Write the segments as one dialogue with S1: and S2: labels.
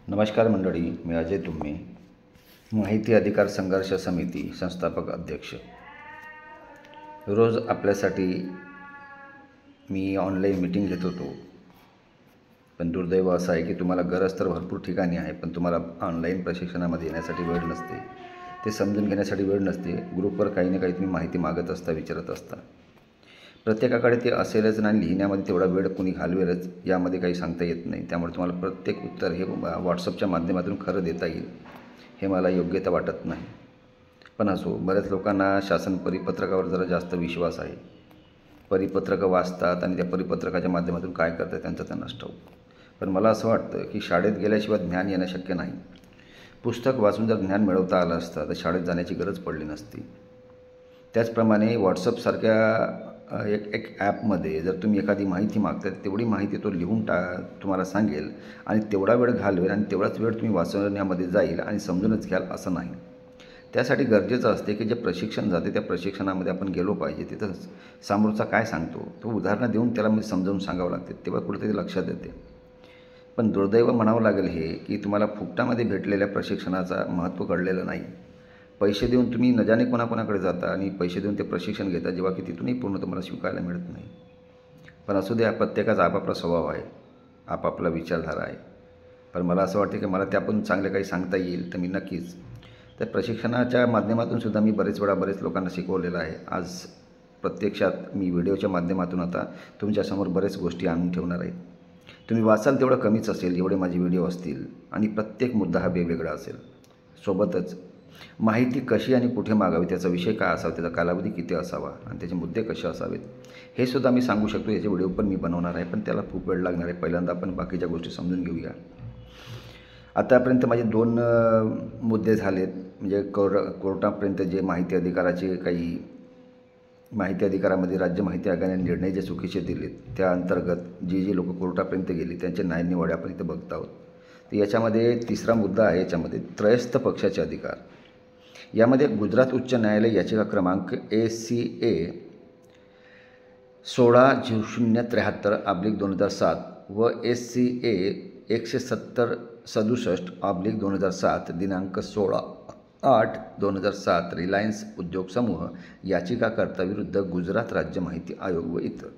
S1: नमस्कार मंडळी, मी अजय तुम्हे, माहिती अधिकार संघर्ष समिती संस्थापक अध्यक्ष. रोज आपल्यासाठी मी ऑनलाईन मीटिंग घेत होतो, पण दुर्दैव असं आहे की तुम्हाला गरज तर भरपूर ठिकाणी आहे, पण तुम्हाला ऑनलाईन प्रशिक्षणामध्ये येण्यासाठी वेळ नसते, ते समजून घेण्यासाठी वेळ नसते. ग्रुपवर काही ना काही तुम्ही माहिती मागत असता, विचारत असता. प्रत्येकाकडे ते असेलच आणि लिहिण्यामध्ये तेवढा वेळ कोणी घालवेलच यामध्ये काही सांगता येत नाही. त्यामुळे तुम्हाला प्रत्येक उत्तर हे व्हॉट्सअपच्या माध्यमातून खरं देता येईल हे मला योग्यता वाटत नाही. पण असो, बऱ्याच लोकांना शासन परिपत्रकावर जरा जास्त विश्वास आहे. परिपत्रकं वाचतात आणि त्या परिपत्रकाच्या माध्यमातून काय करतात त्यांचं त्यांनाच ठाऊक. पण मला असं वाटतं की शाळेत गेल्याशिवाय ज्ञान येणं शक्य नाही. पुस्तक वाचून जर ज्ञान मिळवता आलं असतं तर शाळेत जाण्याची गरज पडली नसती. त्याचप्रमाणे व्हॉट्सअपसारख्या एक ॲपमध्ये जर तुम्ही एखादी माहिती मागता, तेवढी माहिती तो लिहून तुम्हाला सांगेल आणि तेवढा वेळ घालवेल आणि तेवढाच वेळ तुम्ही वाचवण्यामध्ये जाईल आणि समजूनच घ्याल असं नाही. त्यासाठी गरजेचं असते की जे प्रशिक्षण जाते त्या प्रशिक्षणामध्ये आपण गेलो पाहिजे. तिथं समोरचा काय सांगतो तो उदाहरणं देऊन त्याला मी समजावून सांगावं लागते, तेव्हा कुठेतरी लक्षात येते. पण दुर्दैव म्हणावं लागेल हे की तुम्हाला फुकटामध्ये भेटलेल्या प्रशिक्षणाचा महत्त्व कळलेलं नाही. पैसे देऊन तुम्ही न जाणे कोणाकोणाकडे जाता आणि पैसे देऊन ते प्रशिक्षण घेता, जेव्हा की तिथूनही पूर्ण तुम्हाला स्वीकारायला मिळत नाही. पण असू द्या, प्रत्येकाचा आपापला स्वभाव आहे, आपापला विचारधारा आहे. पण मला असं वाटतं की मला त्यापासून चांगलं काही सांगता येईल तर मी नक्कीच त्या प्रशिक्षणाच्या माध्यमातून सुद्धा मी बरेच लोकांना शिकवलेलं आहे. आज प्रत्यक्षात मी व्हिडिओच्या माध्यमातून आता तुमच्यासमोर बरेच गोष्टी आणून ठेवणार आहेत. तुम्ही वाचाल तेवढं कमीच असेल एवढे माझे व्हिडिओ असतील आणि प्रत्येक मुद्दा हा वेगवेगळा असेल. सोबतच माहिती कशी आणि कुठे मागावी, त्याचा विषय काय असावा, त्याचा कालावधी किती असावा आणि त्याचे मुद्दे कसे असावेत हे सुद्धा मी सांगू शकतो. याचे व्हिडिओ पण मी बनवणार आहे, पण त्याला खूप वेळ लागणार आहे. पहिल्यांदा आपण बाकीच्या गोष्टी समजून घेऊया. आतापर्यंत माझे 2 मुद्दे झालेत. म्हणजे कोर्टापर्यंत जे माहिती अधिकाराचे काही माहिती अधिकारामध्ये राज्य माहिती आयोगाने निर्णय जे चुकीचे दिलेत त्या अंतर्गत जी लोक कोर्टापर्यंत गेली त्यांचे न्यायनिवाडे आपण इथं बघत आहोत. तर याच्यामध्ये तिसरा मुद्दा आहे, याच्यामध्ये त्रयस्थ पक्षाचे अधिकार. यामध्ये गुजरात उच्च न्यायालय याचिका क्रमांक ACA 16/073/2007 व SCA 170/67/2007 दिनांक 16/8/2007 रिलायन्स उद्योग समूह याचिकाकर्ता विरुद्ध गुजरात राज्य माहिती आयोग व इतर.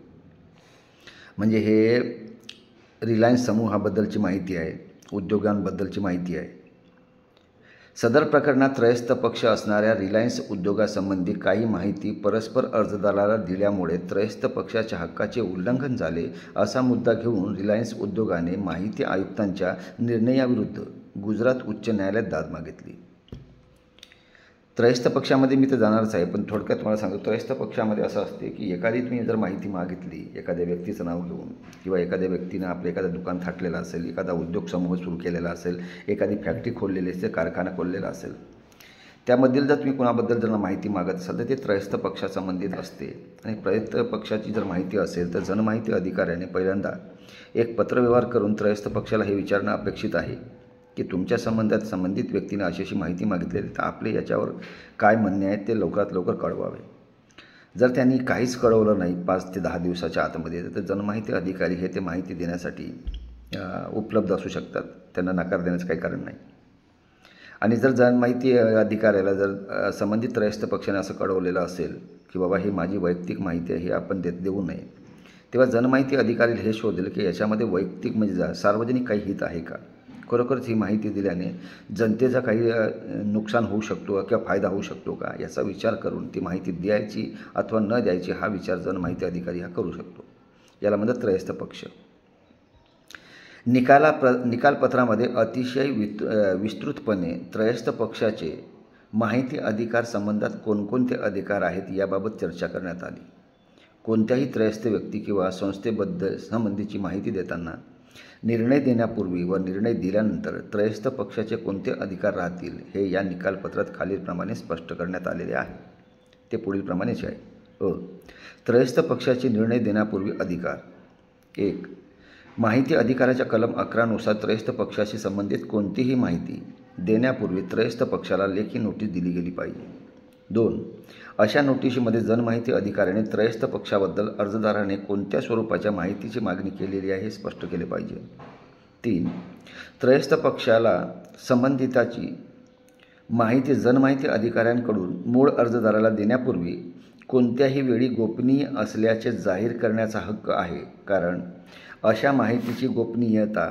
S1: म्हणजे हे रिलायन्स समूहाबद्दलची माहिती आहे, उद्योगांबद्दलची माहिती आहे. सदर प्रकरणात त्रयस्थ पक्ष असणाऱ्या रिलायन्स उद्योगासंबंधी काही माहिती परस्पर अर्जदाराला दिल्यामुळे त्रयस्थ पक्षाच्या हक्काचे उल्लंघन झाले असा मुद्दा घेऊन रिलायन्स उद्योगाने माहिती आयुक्तांच्या निर्णयाविरुद्ध गुजरात उच्च न्यायालयात दाद मागितली. त्रयस्थ पक्षामध्ये मी तर जाणारच आहे, पण थोडक्यात तुम्हाला सांगतो. त्रयस्थ पक्षामध्ये असं असते की एखादी तुम्ही जर माहिती मागितली एखाद्या व्यक्तीचं नाव घेऊन, किंवा एखाद्या व्यक्तीनं आपलं एखादं दुकान थाटलेलं असेल, एखादा उद्योग समूह सुरू केलेला असेल, एखादी फॅक्टरी खोललेली असेल, कारखाना खोललेला असेल, त्यामधील जर तुम्ही कोणाबद्दल जर माहिती मागत असाल तर ते त्रयस्थ पक्षासंबंधित असते. आणि त्रयस्थ पक्षाची जर माहिती असेल तर जनमाहिती अधिकाऱ्याने पहिल्यांदा एक पत्रव्यवहार करून त्रयस्थ पक्षाला हे विचारणं अपेक्षित आहे की तुमच्या संबंधित व्यक्तीने अशी माहिती मागितलेली, तर आपले याच्यावर काय म्हणणे आहे ते लवकरात लवकर कळवावे. जर त्यांनी काहीच कळवलं नाही 5 ते 10 दिवसाच्या आतमध्ये, तर जनमाहिती अधिकारी हे ते माहिती देण्यासाठी उपलब्ध असू शकतात. त्यांना नकार देण्याचं काही कारण नाही. आणि जर जनमाहिती अधिकाऱ्याला जर संबंधित त्रयस्थ पक्षाने असं कळवलेलं असेल की बाबा ही माझी वैयक्तिक माहिती आहे, हे आपण देऊ नये, तेव्हा जनमाहिती अधिकारी हे शोधेल की याच्यामध्ये वैयक्तिक म्हणजे सार्वजनिक काही हित आहे का. खरोखरच ही माहिती दिल्याने जनतेचा काही नुकसान होऊ शकतो किंवा फायदा होऊ शकतो का, याचा विचार करून ती माहिती द्यायची अथवा न द्यायची हा विचार जनमाहिती अधिकारी हा करू शकतो. याला म्हणतात त्रयस्थ पक्ष. निकालपत्रामध्ये अतिशय विस्तृतपणे त्रयस्थ पक्षाचे माहिती अधिकार संबंधात कोणकोणते अधिकार आहेत याबाबत चर्चा करण्यात आली. कोणत्याही त्रयस्थ व्यक्ती किंवा संबंधीची माहिती देताना निर्णय देण्यापूर्वी व निर्णय दिल्यानंतर त्रयस्थ पक्षाचे कोणते अधिकार राहतील हे या निकालपत्रात खालीलप्रमाणे स्पष्ट करण्यात आलेले आहे. ते पुढीलप्रमाणेच आहे. त्रयस्थ पक्षाचे निर्णय देण्यापूर्वी अधिकार. 1. माहिती अधिकाराच्या कलम 11 नुसार त्रयस्थ पक्षाशी संबंधित कोणतीही माहिती देण्यापूर्वी त्रयस्थ पक्षाला लेखी नोटीस दिली गेली पाहिजे. 2. अशा नोटिशीमध्ये जनमाहिती अधिकाऱ्याने त्रयस्थ पक्षाबद्दल अर्जदाराने कोणत्या स्वरूपाच्या माहितीची मागणी केलेली आहे हे स्पष्ट केले पाहिजे. 3. त्रयस्थ पक्षाला संबंधिताची माहिती जनमाहिती अधिकाऱ्यांकडून मूळ अर्जदाराला देण्यापूर्वी कोणत्याही वेळी गोपनीय असल्याचे जाहीर करण्याचा हक्क आहे, कारण अशा माहितीची गोपनीयता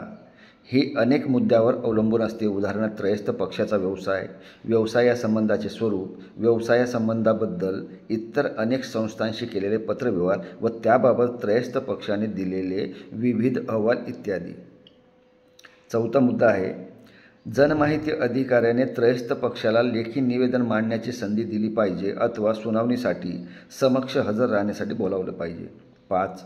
S1: ही अनेक मुद्द्यावर अवलंबून असते. उदाहरणार्थ, त्रयस्थ पक्षाचा व्यवसाय, व्यवसायासंबंधाचे स्वरूप, व्यवसायासंबंधाबद्दल इतर अनेक संस्थांशी केलेले पत्रव्यवहार व त्याबाबत त्रयस्थ पक्षाने दिलेले विविध अहवाल इत्यादी. 4था मुद्दा आहे, जनमाहिती अधिकाऱ्याने त्रयस्थ पक्षाला लेखी निवेदन मांडण्याची संधी दिली पाहिजे अथवा सुनावणीसाठी समक्ष हजर राहण्यासाठी बोलावलं पाहिजे. 5.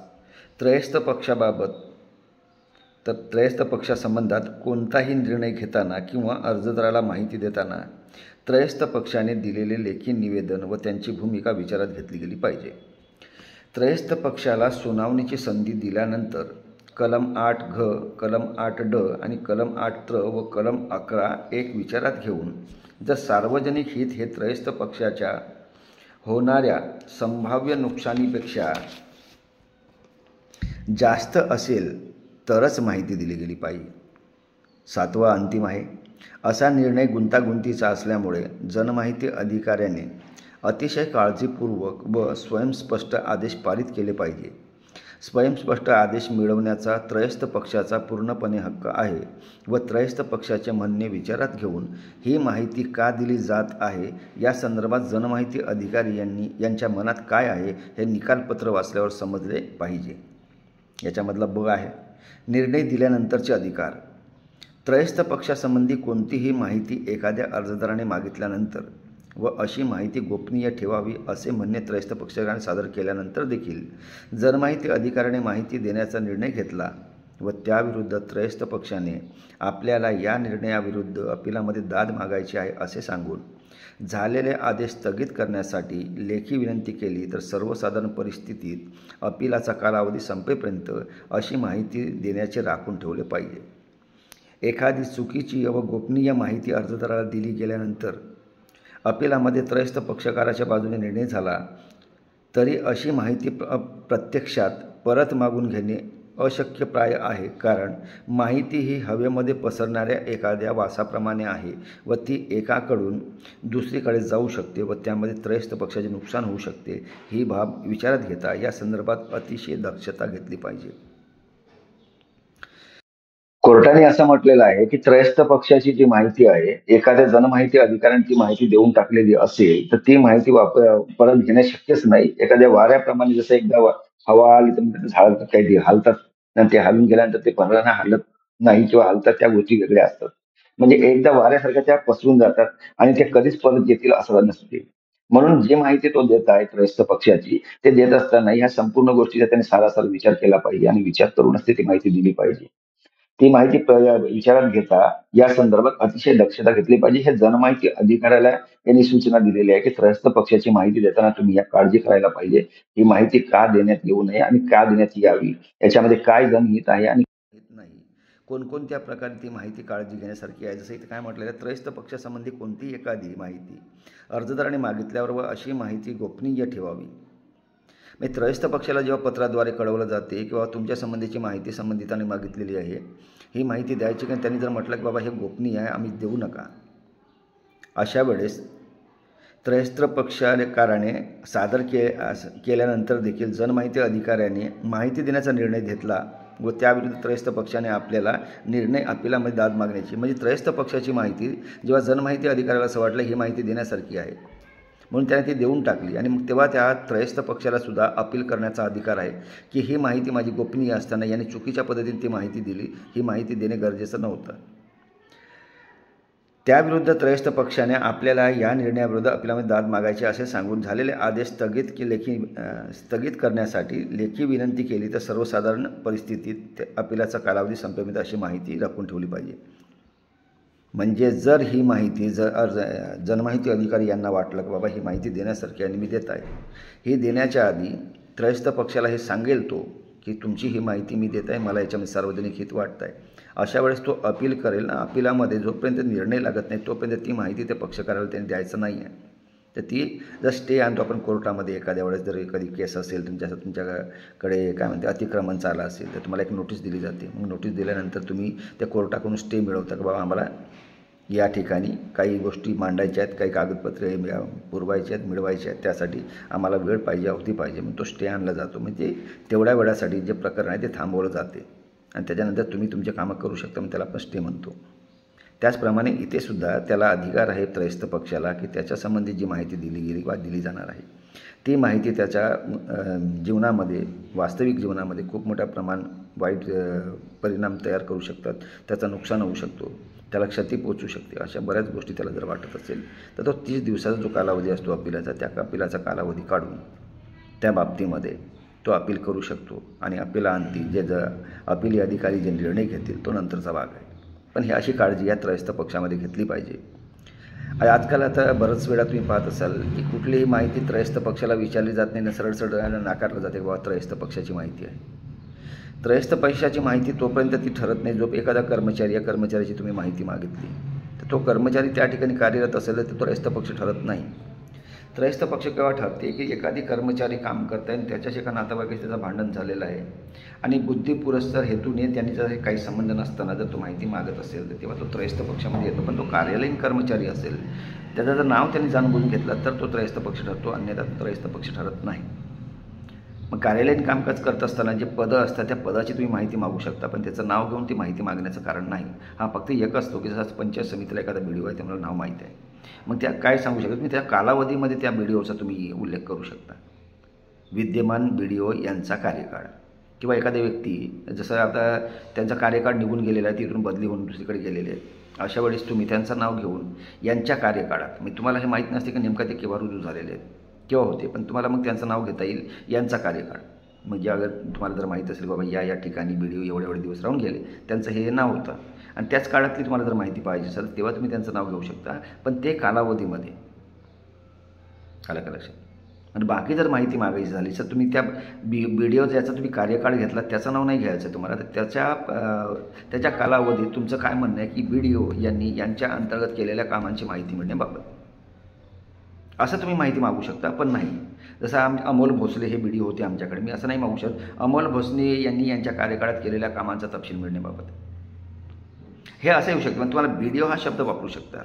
S1: त्रयस्थ पक्षासंबंधात कोणताही निर्णय घेताना किंवा अर्जदाराला माहिती देताना त्रयस्थ पक्षाने दिलेले लेखी निवेदन व त्यांची भूमिका विचारात घेतली गेली पाहिजे. त्रयस्थ पक्षाला सुनावणीची संधी दिल्यानंतर कलम 8 घ, कलम 8 ड आणि कलम 8 त्र व कलम 11(1) विचारात घेऊन जर सार्वजनिक हित हे त्रयस्थ पक्षाच्या होणाऱ्या संभाव्य नुकसानीपेक्षा जास्त असेल तरच माहिती दिली गेली पाहिजे. 7वा अंतिम आहे, असा निर्णय गुंतागुंतीचा असल्यामुळे जनमाहिती अधिकाऱ्याने अतिशय काळजीपूर्वक व स्वयंस्पष्ट आदेश पारित केले पाहिजे. स्वयंस्पष्ट आदेश मिळवण्याचा त्रयस्थ पक्षाचा पूर्णपणे हक्क आहे व त्रयस्थ पक्षाचे म्हणणे विचारात घेऊन ही माहिती का दिली जात आहे या संदर्भात जनमाहिती अधिकारी यांच्या मनात काय आहे हे निकालपत्र वाचल्यावर समजले पाहिजे. याच्यामधला ब आहे, निर्णय दिल्यानंतरचे अधिकार. त्रयस्थ पक्षासंबंधी कोणतीही माहिती एखाद्या अर्जदाराने मागितल्यानंतर व अशी माहिती गोपनीय ठेवावी असे म्हणणे त्रयस्थ पक्षकाराने सादर केल्यानंतर देखील जनमाहिती अधिकाऱ्याने माहिती देण्याचा निर्णय घेतला व त्याविरुद्ध त्रयस्थ पक्षाने आपल्याला या निर्णयाविरुद्ध अपिलामध्ये दाद मागायची आहे असे सांगून झालेले आदेश स्थगित करण्यासाठी लेखी विनंती केली तर सर्वसाधारण परिस्थितीत अपिलाचा कालावधी संपेपर्यंत अशी माहिती देण्याचे राखून ठेवले पाहिजे. एखादी चुकीची व गोपनीय माहिती अर्जदाराला दिली गेल्यानंतर अपिलामध्ये त्रयस्थ पक्षकाराच्या बाजूने निर्णय झाला तरी अशी माहिती प्रत्यक्षात परत मागून घेणे अशक्यप्राय आहे, कारण माहिती ही हवेमध्ये पसरणाऱ्या एखाद्या वासाप्रमाणे आहे व ती एकाकडून दुसरीकडे जाऊ शकते व त्यामध्ये त्रयस्थ पक्षाचे नुकसान होऊ शकते. ही बाब विचारात घेता या संदर्भात अतिशय दक्षता घेतली पाहिजे. कोर्टाने असं म्हटलेलं आहे की त्रयस्थ पक्षाची जी माहिती आहे, एखाद्या जनमाहिती अधिकाऱ्याने ती माहिती देऊन टाकलेली असेल तर ती माहिती परत घेणे शक्यच नाही. एखाद्या वाऱ्याप्रमाणे जसं एकदा हवा आली तर झाड काही हालतात आणि ते हलून गेल्यानंतर ते परत हलत नाही किंवा हलतात, त्या गोष्टी वेगळ्या असतात. म्हणजे एकदा वाऱ्यासारख्या त्या पसरून जातात आणि ते कधीच परत येतील असं नसते. म्हणून जी माहिती तो देत आहे त्रयस्थ पक्षाची, ते देत असताना ह्या संपूर्ण गोष्टीचा त्यांनी सारासार विचार केला पाहिजे आणि विचार करूनच ती माहिती दिली पाहिजे. ती माहिती विचारात घेता या संदर्भात अतिशय दक्षता घेतली पाहिजे. हे जनमाहिती अधिकाऱ्याला यांनी सूचना दिलेली आहे की त्रयस्थ पक्षाची माहिती देताना तुम्ही या काळजी करायला पाहिजे. ही माहिती का देण्यात येऊ नये आणि का देण्यात यावी, याच्यामध्ये काय जनहित आहे आणि नाही, कोणकोणत्या प्रकारे ती माहिती काळजी घेण्यासारखी आहे. जसं इथे काय म्हटलेलं आहे, त्रयस्थ पक्षासंबंधी कोणतीही एखादी माहिती अर्जदाराने मागितल्यावर व अशी माहिती गोपनीय ठेवावी. म्हणजे त्रयस्थ पक्षाला जेव्हा पत्राद्वारे कळवलं जाते किंवा तुमच्या संबंधीची माहिती संबंधिताने मागितलेली आहे, ही माहिती द्यायची कारण त्यांनी जर म्हटलं की बाबा हे गोपनीय आहे, आम्ही देऊ नका, अशा वेळेस त्रयस्थ पक्षकाराने सादर केल्यानंतर देखील जनमाहिती अधिकाऱ्याने माहिती देण्याचा निर्णय घेतला व त्याविरुद्ध त्रयस्थ पक्षाने आपल्याला निर्णय अपिलामध्ये दाद मागण्याची, म्हणजे त्रयस्थ पक्षाची माहिती जेव्हा जनमाहिती अधिकाऱ्याला असं वाटलं ही माहिती देण्यासारखी आहे म्हणून त्याने ती देऊन टाकली आणि मग तेव्हा त्या त्रयस्थ पक्षाला सुद्धा अपील करण्याचा अधिकार आहे की ही माहिती माझी गोपनीय असताना याने चुकीच्या पद्धतीने ती माहिती दिली, ही माहिती देणे गरजेचं नव्हतं. त्याविरुद्ध त्रयस्थ पक्षाने आपल्याला या निर्णयाविरुद्ध अपिलामध्ये दाद मागायची असे सांगून झालेले आदेश स्थगित करण्यासाठी लेखी विनंती केली तर सर्वसाधारण परिस्थितीत अपिलाचा कालावधी संपेपर्यंत अशी माहिती राखून ठेवली पाहिजे. म्हणजे जर ही माहिती जनमाहिती अधिकारी यांना वाटलं की बाबा ही माहिती देण्यासारखी आणि मी देत आहे, ही देण्याच्या आधी त्रयस्थ पक्षाला हे सांगेल तो की तुमची ही माहिती मी देत आहे, मला याच्यामध्ये सार्वजनिक हित वाटत आहे, अशा वेळेस तो अपील करेल ना. अपिलामध्ये जोपर्यंत निर्णय लागत नाही तोपर्यंत ती माहिती त्या पक्षकाराला त्यांनी द्यायचं नाही आहे. तर ती जर स्टे आणतो आपण कोर्टामध्ये, एखाद्या वेळेस जर एखादी केस असेल तुमच्याकडे काय म्हणते अतिक्रमण चाललं असेल, तर तुम्हाला एक नोटीस दिली जाते. मग नोटीस दिल्यानंतर तुम्ही त्या कोर्टाकडून स्टे मिळवता की बाबा आम्हाला या ठिकाणी काही गोष्टी मांडायच्या आहेत, काही कागदपत्रे पुरवायचे आहेत, मिळवायचे आहेत, त्यासाठी आम्हाला वेळ पाहिजे, अवधी पाहिजे. मग तो स्टे आणला जातो. म्हणजे तेवढ्या वेळासाठी जे प्रकरण आहे ते थांबवलं जाते आणि त्याच्यानंतर तुम्ही तुमचे कामं करू शकता. मग त्याला आपण स्टे म्हणतो. त्याचप्रमाणे इथे सुद्धा त्याला अधिकार आहे त्रयस्थ पक्षाला की त्याच्यासंबंधी जी माहिती दिली गेली वा दिली जाणार आहे ती माहिती त्याच्या जीवनामध्ये, वास्तविक जीवनामध्ये खूप मोठ्या वाईट परिणाम तयार करू शकतात. त्याचं नुकसान होऊ शकतो, त्याला क्षती पोचू शकते. अशा बऱ्याच गोष्टी त्याला जर वाटत असेल तर तो 30 दिवसाचा जो कालावधी असतो अपिलाचा, त्या अपिलाचा कालावधी काढून त्या बाबतीमध्ये तो अपील करू शकतो आणि अपिलाअंती अपील अधिकारी जे निर्णय घेतील तो नंतरचा भाग आहे. पण ही अशी काळजी या त्रयस्थ पक्षामध्ये घेतली पाहिजे. आजकाल आता बरंच वेळा तुम्ही पाहत असाल की कुठलीही माहिती त्रयस्थ पक्षाला विचारली जात नाही, सरळ सरळ नाकारलं जाते बाबा त्रयस्थ पक्षाची माहिती आहे. त्रयस्थ पक्षाची माहिती तोपर्यंत ती ठरत नाही जो एखादा कर्मचारी, या कर्मचाऱ्याची तुम्ही माहिती मागितली तर तो कर्मचारी त्या ठिकाणी कार्यरत असेल तर तो त्रयस्थ पक्ष ठरत नाही. त्रयस्थ पक्ष केव्हा ठरते की एखादी कर्मचारी काम करत आहे आणि त्याच्याशी एका नातेवाईकाशी त्याचं भांडण झालेलं आहे आणि बुद्धिपुरस्सर हेतूने त्यांनी जर काही संबंध नसताना जर तो माहिती मागत असेल तर तेव्हा तो त्रयस्थ पक्षामध्ये येतो. पण तो कार्यालयीन कर्मचारी असेल, त्याचं जर नाव त्यांनी जाणून घेतलं तर तो त्रयस्थ पक्ष ठरतो, अन्यथा त्रयस्थ पक्ष ठरत नाही. मग कार्यालयीन कामकाज करत असताना जे पदं असतात त्या पदाची तुम्ही माहिती मागू शकता, पण त्याचं नाव घेऊन ती माहिती मागण्याचं कारण नाही. हा फक्त एक असतो की जसं पंचायत समितीला एखादा BDO आहे, त्यामुळे नाव माहीत आहे. मग त्या काय सांगू शकता तुम्ही, त्या कालावधीमध्ये त्या BDOचा तुम्ही उल्लेख करू शकता. विद्यमान BDO यांचा कार्यकाळ किंवा एखाद्या व्यक्ती जसं आता त्यांचा कार्यकाळ निघून गेलेला आहे, तिथून बदली होऊन दुसरीकडे गेलेले आहेत, अशा वेळेस तुम्ही त्यांचं नाव घेऊन यांच्या कार्यकाळात, म्हणजे तुम्हाला हे माहीत नसते की नेमका ते केव्हा रुजू झालेले आहेत, केव्हा होते, पण तुम्हाला मग त्यांचं नाव घेता येईल यांचा कार्यकाळ. म्हणजे अगर तुम्हाला जर माहीत असेल बाबा या ठिकाणी BDO एवढे दिवस राहून गेले, त्यांचं हे नाव होतं आणि त्याच काळातली तुम्हाला जर माहिती पाहिजे असेल तेव्हा तुम्ही त्यांचं नाव घेऊ शकता, पण ते कालावधीमध्ये. आलं का लक्षात? आणि बाकी जर माहिती मागायची झाली तर तुम्ही त्या BDO ज्याचा तुम्ही कार्यकाळ घेतला त्याचं नाव नाही घ्यायचं तुम्हाला, तर त्याच्या कालावधीत तुमचं काय म्हणणं आहे की BDO यांनी यांच्या अंतर्गत केलेल्या कामांची माहिती मिळण्याबाबत असं तुम्ही माहिती मागू शकता. पण नाही, जसं अमोल भोसले हे BDO होते आमच्याकडे, मी असं नाही मागू शकत अमोल भोसले यांनी यांच्या कार्यकाळात केलेल्या कामांचा तपशील मिळण्याबाबत, हे असं येऊ शकतं. पण तुम्हाला BDO हा शब्द वापरू शकता.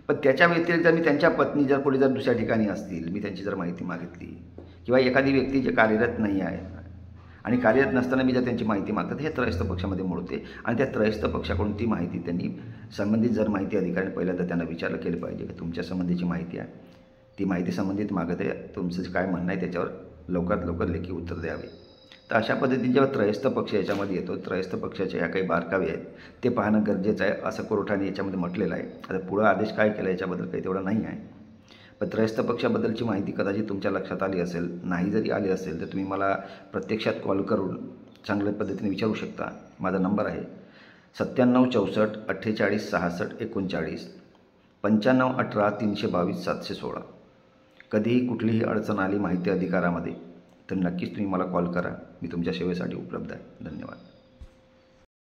S1: पण त्याच्या व्यतिरिक्त मी त्यांच्या पत्नी जर पुढे जर दुसऱ्या ठिकाणी असतील, मी त्यांची जर माहिती मागितली किंवा एखादी व्यक्ती जे कार्यरत नाही आहे आणि कार्यरत नसताना मी जर त्यांची माहिती मागतात, हे त्रयस्थ पक्षामध्ये मोडते. आणि त्या त्रयस्थ पक्षाकडून ती माहिती त्यांनी संबंधित जर माहिती अधिकाऱ्यांनी पहिल्यांदा त्यांना विचारलं केलं पाहिजे की तुमच्या संबंधीची माहिती आहे, ती माहिती संबंधित मागत आहे, तुमचं काय म्हणणं आहे त्याच्यावर लवकरात लवकर लेखी उत्तर द्यावे. तर अशा पद्धतीने जेव्हा त्रयस्थ पक्ष याच्यामध्ये येतो, त्रयस्थ पक्षाच्या ह्या काही बारकावे आहेत ते पाहणं गरजेचं आहे, असं कोर्टाने याच्यामध्ये म्हटलेलं आहे. आता पुढं आदेश काय केला याच्याबद्दल काही तेवढं नाही आहे. पण त्रयस्थ पक्षाबद्दलची माहिती कदाचित तुमच्या लक्षात आली असेल, नाही जरी आली असेल तर तुम्ही मला प्रत्यक्षात कॉल करून चांगल्या पद्धतीने विचारू शकता. माझा नंबर आहे 97 64 48 66 39 95 18 322 716. कधीही कुठलीही अडचण आली माहिती अधिकारामध्ये तर नक्कीच तुम्ही मला कॉल करा. मी तुमच्या सेवेसाठी उपलब्ध आहे. धन्यवाद.